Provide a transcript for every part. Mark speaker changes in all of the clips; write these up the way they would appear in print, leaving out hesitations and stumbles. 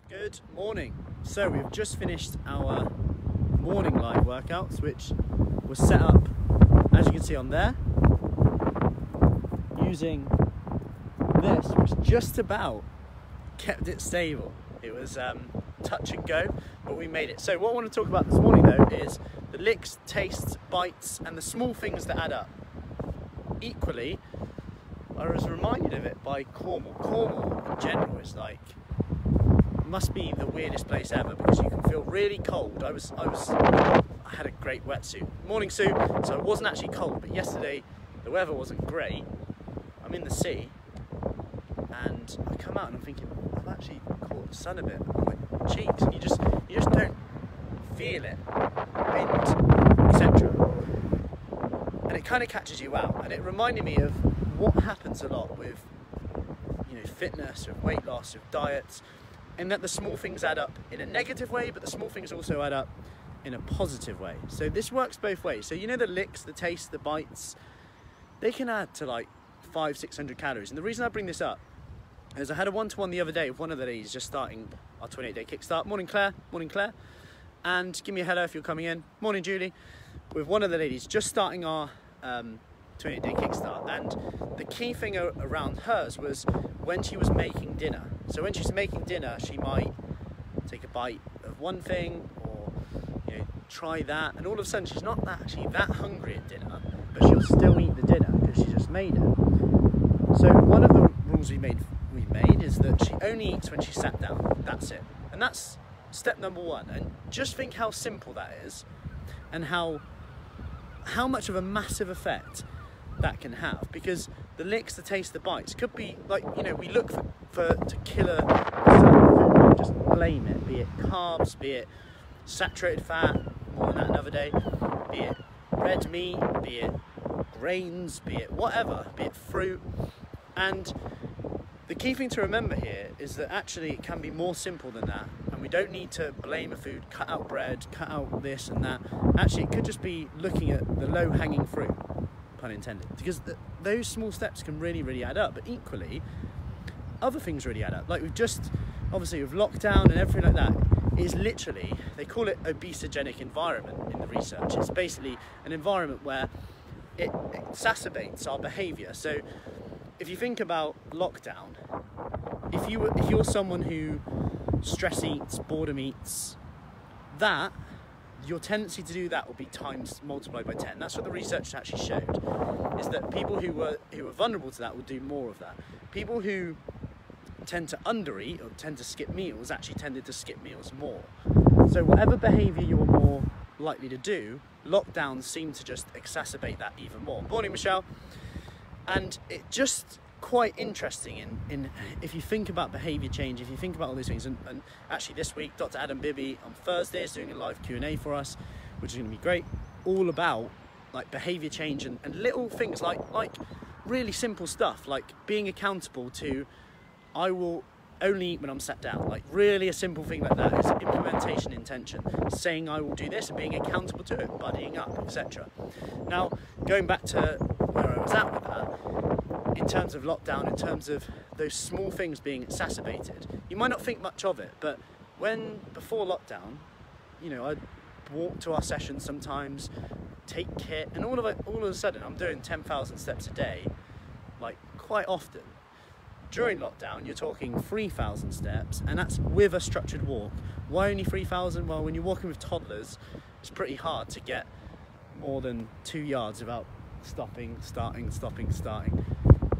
Speaker 1: Good morning. So we've just finished our morning live workouts, which was set up, as you can see on there, using this, which just about kept it stable. It was touch and go, but we made it. So what I want to talk about this morning though is the licks, tastes, bites, and the small things that add up. Equally, I was reminded of it by Cornwall. Cornwall in general is like, must be the weirdest place ever because you can feel really cold. I had a great wetsuit, morning suit, so it wasn't actually cold, but yesterday the weather wasn't great. I'm in the sea and I come out and I'm thinking, I've actually caught the sun a bit on my cheeks, and you just don't feel it, wind, etc. And it kind of catches you out, and it reminded me of what happens a lot with, you know, fitness, with weight loss, with diets, and that the small things add up in a negative way, but the small things also add up in a positive way. So this works both ways. So you know the licks, the taste, the bites, they can add to like 500-600 calories. And the reason I bring this up is I had a one-to-one the other day with one of the ladies just starting our 28-day kickstart. Morning Claire, morning Claire. And give me a hello if you're coming in. Morning Julie. With one of the ladies just starting our 28-day kickstart, and the key thing around hers was when she was making dinner. So when she's making dinner, she might take a bite of one thing, or you know, try that, and all of a sudden she's not actually that hungry at dinner, but she'll still eat the dinner because she just made it. So one of the rules we made is that she only eats when she sat down. That's it, and that's step number one. And just think how simple that is, and how much of a massive effect that can have, because the licks, the taste, the bites could be like, you know, we look to kill a certain food, just blame it, be it carbs, be it saturated fat, more than that another day, be it red meat, be it grains, be it whatever, be it fruit. And the key thing to remember here is that actually it can be more simple than that, and we don't need to blame a food, cut out bread, cut out this and that. Actually, it could just be looking at the low-hanging fruit, pun intended, because those small steps can really add up. But equally, other things really add up. Like we've just, obviously with lockdown and everything like that, is literally, they call it obesogenic environment in the research. It's basically an environment where it exacerbates our behaviour. So if you think about lockdown, if you're someone who stress eats, boredom eats, that your tendency to do that will be multiplied by 10. That's what the research actually showed, is that people who were vulnerable to that will do more of that. People who tend to undereat or tend to skip meals actually tended to skip meals more. So whatever behaviour you're more likely to do, lockdowns seem to just exacerbate that even more. Morning Michelle. And it just quite interesting in if you think about behaviour change, if you think about all these things, and actually this week Dr. Adam Bibby on Thursday is doing a live Q&A for us, which is going to be great, all about like behaviour change and little things like really simple stuff, like being accountable to, I will only eat when I'm sat down. Like really a simple thing like that is implementation intention, saying I will do this and being accountable to it, buddying up, etc. Now going back to where I was at with that, in terms of lockdown, in terms of those small things being exacerbated, you might not think much of it, but before lockdown, you know, I'd walk to our sessions sometimes, take kit, and all of a sudden I'm doing 10,000 steps a day, like quite often. During lockdown, you're talking 3,000 steps, and that's with a structured walk. Why only 3,000? Well, when you're walking with toddlers, it's pretty hard to get more than 2 yards without stopping, starting,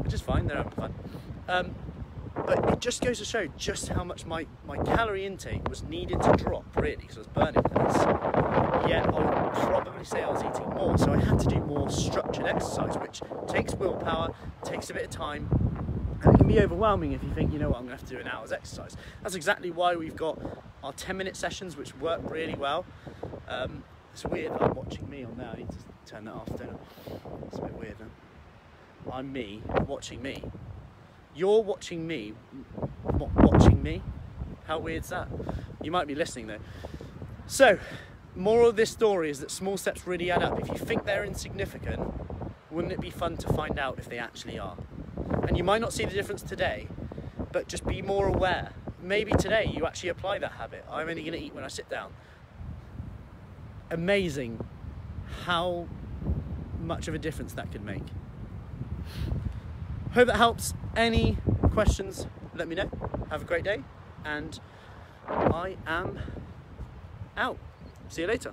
Speaker 1: which is fine, they're having fun. But it just goes to show just how much my calorie intake was needed to drop, really, because I was burning less. Yet I would probably say I was eating more, so I had to do more structured exercise, which takes willpower, takes a bit of time, and it can be overwhelming if you think, you know what, I'm going to have to do an hour's exercise. That's exactly why we've got our 10-minute sessions, which work really well. It's weird that I'm watching me on there. I need to turn that off, don't I? It's a bit weird, huh? I'm me watching me. You're watching me watching me. How weird's that? You might be listening though. So, moral of this story is that small steps really add up. If you think they're insignificant, wouldn't it be fun to find out if they actually are? And you might not see the difference today, but just be more aware maybe today you actually apply that habit. I'm only going to eat when I sit down. Amazing how much of a difference that could make. Hope that helps. Any questions, let me know. Have a great day, and I am out. See you later.